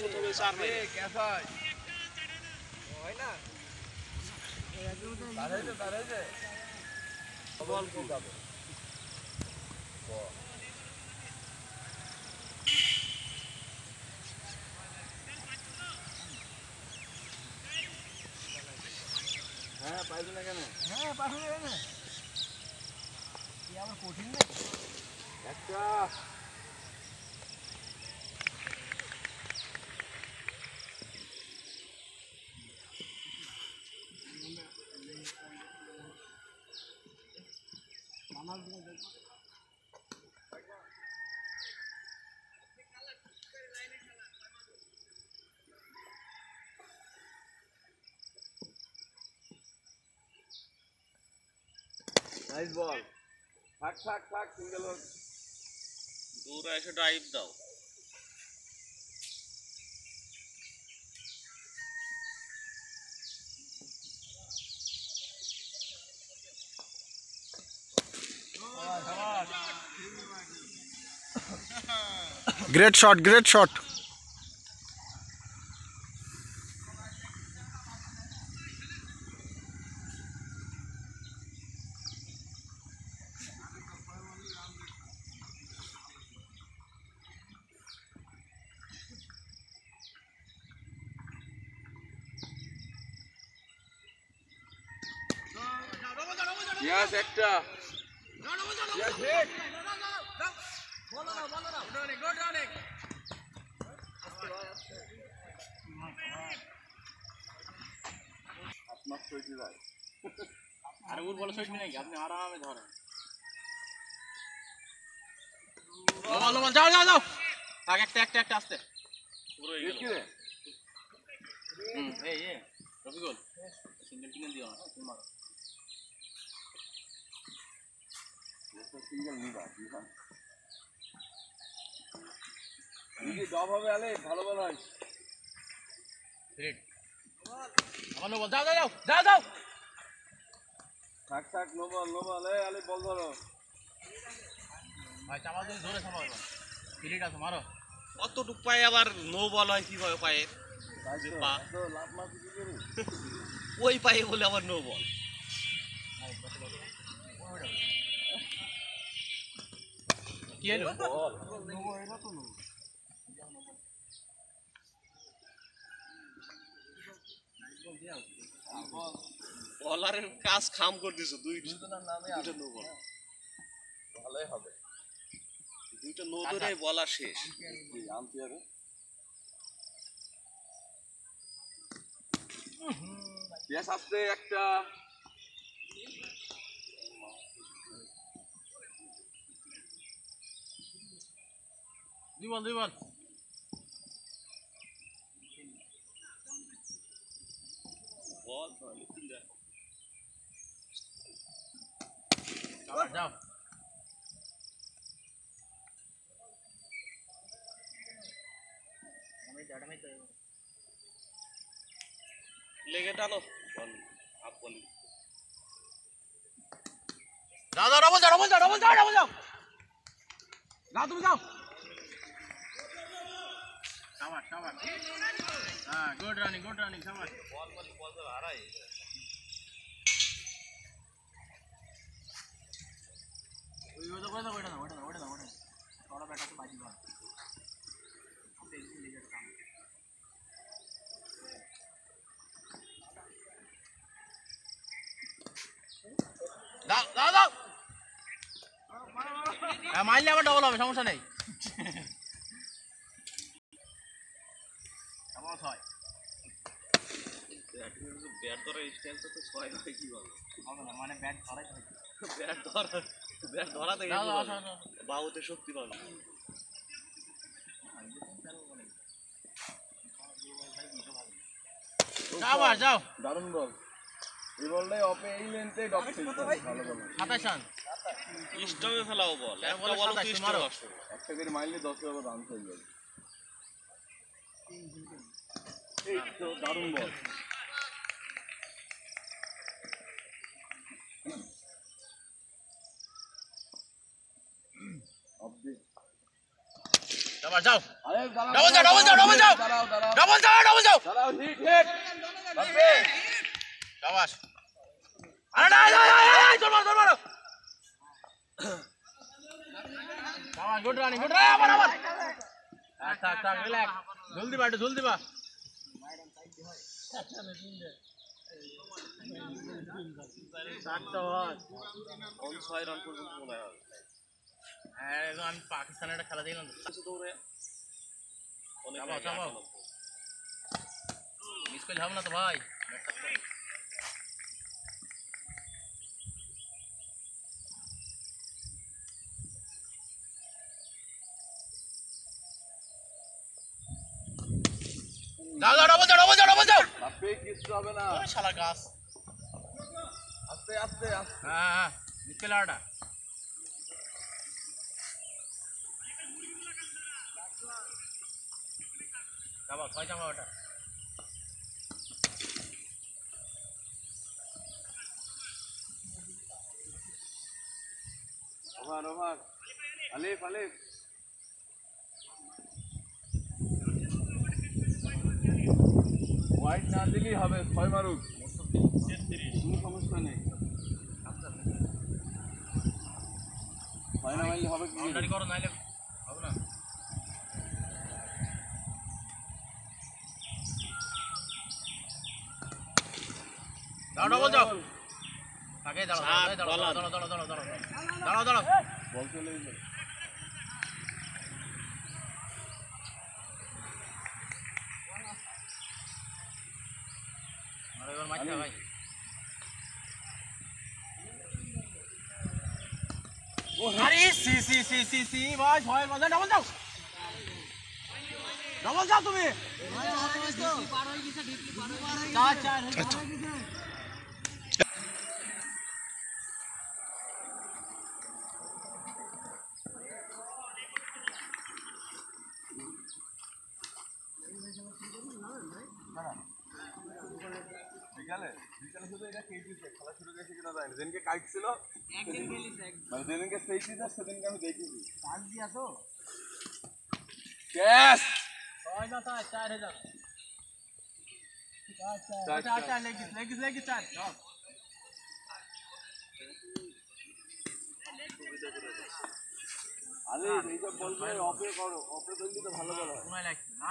প্রথমে 4 ভাই হয় না দাঁড়াইছে বল কি যাবে হ্যাঁ পাইবে না কেন হ্যাঁ পারবে না কি আবার কঠিন না একটা নাইস বল থাক থাক থাক সিঙ্গেল হোক দূরে এসে ড্রাইভ দাও Great shot, great shot. ইয়াস একটা ইয়াস হিট আপনার সইতে যায় আরে ওর বলে সইট নাকি আপনি আরামে ধরেন বল বল যাও যাও যাও থাক একটা আস্তে পুরো হিট কি রে এই রবিগোল সিঙ্গেল কিনে দিও না তুমি মারো সিঙ্গেল নিবা দিবা এই জব হবে আলে ভালো বল হয় ঠিক আমার বল যাও যাও যাও যাও থাক থাক নো বল এই আলে বল ধরো ভাই চাপা দিয়ে ধরে সামাল ফিলিট আছে মারো কতটুক পায় আবার নো বল হয় কিভাবে পায় পা তো লাভ মার কি করে ওই পায়ে বলে আবার নো বল কি হলো বল নো এটা তো নো বলারের কাজ খাম করে দিছো দুইটা নো বল ভালোই হবে দুইটা নো ধরে বলা শেষ আম্পায়ারে ইয়েস আস্তে একটা দুই বল বল তাহলে তিনটা যাও লেগে টানো বল আপ বলি যাও ডবল যাও তুমি যাও শাবাশ হ্যাঁ গুড রানিং শাবাশ বল তো হারাই ওই ওটা থোড়া বেটা তো বাজি মার আপনি একটু লেগে কাম দাও মাইলে আবার ডবল হবে সমস্যা নেই কেমন হয় ব্যাট ধরার স্টাইলটা তো 6 হয় কি বল হবে না মানে ব্যাট ধরাই হয় ব্যাট ধরা থেকে বাহুতে শক্তি পাবে যাও দারুণ বল এই বলটাই অপে এই লেন্থে ডপ ছিল ভালো বল 27 রান স্টপে ফেলাও বল একটা বল তো স্টপ আসবে একটা করে মাইলে 10 ওভার রান হয়ে যাবে এই তো দারুণ বল যাও আরে ডবল যাও ডবল যাও ডবল যাও ডবল যাও ডবল যাও দাঁড়াও, হিট হিট বাপরে শাবাশ আরে না জোর মারো শাবাশ গুড রানিং আবার থাক রিল্যাক্স জলদি বা জলদি বা অন 6 রান পর্যন্ত মনে হয় হ্যাঁ আমি পাকিস্তানের একটা খেলা দেখলাম কিছু দৌড়ে অনেক চাপাও মিস করলে হবে না তো ভাই ডবল যাও বাপরে কিছু হবে না ওই শালা গাছ আস্তে আস্তে আস্তে হ্যাঁ মিস করলে আটা যাবা ছয় যাবা ওটা ওভার আলিফ হোয়াইট না দিলেই হবে 6 মারুক কোনো সমস্যা নেই 6 না মারলে হবে কি বাউন্ডারি করো নাইলে হবে না ডবল যাও আগে দাঁড়াও বল চলে এলো আরে এবার মারতে ভাই আরে সি ভাই ছয় বাজে ডবল যাও তুমি চার বিকালে শুধু এটা খেয়েছে খেলা শুরু করেছে কিনা জানি না যেদিনকে কাইট ছিল মানে যেদিনকে সেইটি না সেদিনকে আমি দেখেছি ক্যাশ চার লেগিস চার আরে এইসব বলবে অপে করো অপে ধরলে তো ভালো বল হয়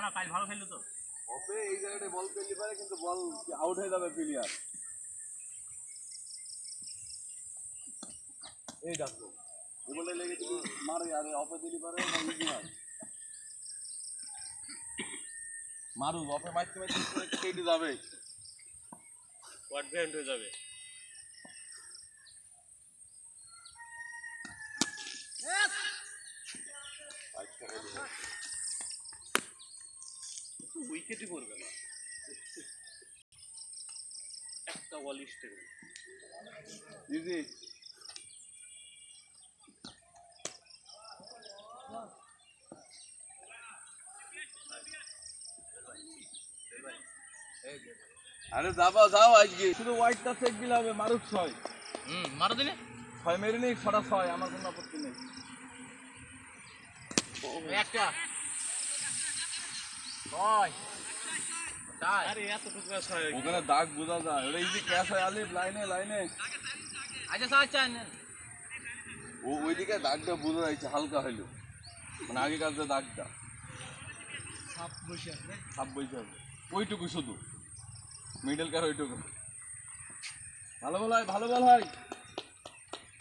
না কাল ভালো খেললো তো অপে এই জায়গাটায় বল পেলি পারে কিন্তু বল আউট হয়ে যাবে প্লেয়ার এই দেখো এই বলে লেগে তুমি মারে আরে অপে দিলি পারে না ইজি হয় মারু অপে মারতে কেটে যাবে অ্যাডভান্ট হয়ে যাবে উইকেটই পড়বে না একটা বল স্টেল ইজি আরে যাও আজকে শুধু হোয়াইটটা চেক দিলে হবে মারুক 6 মারো দিলে 6 মেরে নেই ছড়া 6 আমার কোনো আপত্তি নেই একটা ছয় আরে এত টুকরা 6 ওখানে দাগ বোঝা যায় ওটা ইজি ক্যাচ হয় আলিফ লাইনে আচ্ছা স্যার চান ও ওইদিকে দাগটা বোঝা যাচ্ছে হালকা হইলো মানে আগেকার যে দাগটা সাপ বসে আছে ওইটুকু শুধু মিডল কার ওইটুকু ভালো বল হয়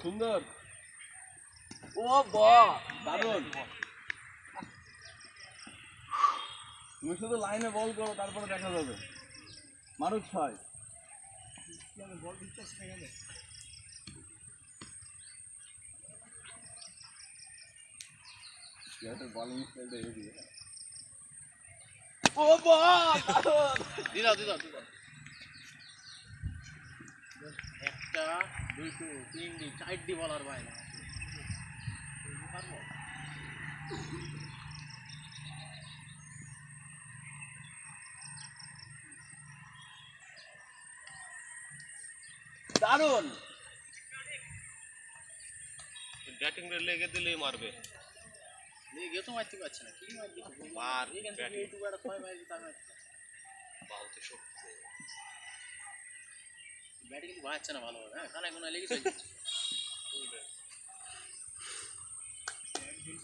সুন্দর ও বাহ দারুণ তুমি শুধু লাইনে বল করো তারপরে দেখা যাবে মারুক 6 বল দিতে গেলে ইয়াতে বলিং স্টাইলটা এই দিয়ে ও বাহ দিদাও একটা দুইটো তিনটি চারটি বলার বাইরে দারুণ ব্যাটিং লেগে দিলেই মারবে গিয়ে তো মারতে পারছে না, কি মারবে মার এখান থেকে ইউটিউবে একটা ছয় মারবে তার মারছে বাউতে শক্তি ব্যাটে কিন্তু বাড়াচ্ছে না ভালোভাবে। হ্যাঁ কানে কোনায় লেগেছে।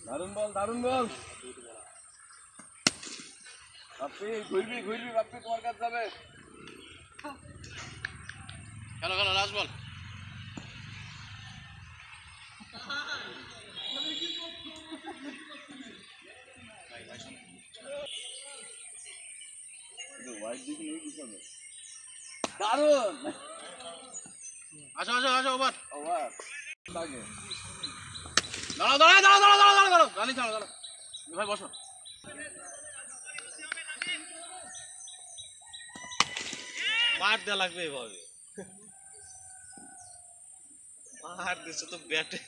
দারুণ বল দারুণ বল বাপ্পি ঘুরবি ঘুরবি বাপ্পি তোমার কাছে যাবে খেলো খেলো লাস্ট বল। দারুণ আসো আসো আসো ওভার। ওভার লাগে দাঁড়াও দাঁড়াও দাঁড়াও দাঁড়াও দাঁড়াও দাঁড়াও দাঁড়াও গালি ছাড়ো দাঁড়াও ভাই বসো। মার দেওয়া লাগবে এভাবে মার দিচ্ছে তো ব্যাটে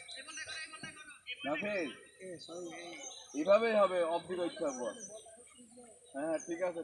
এইভাবেই হবে অফ দি পর হ্যাঁ ঠিক আছে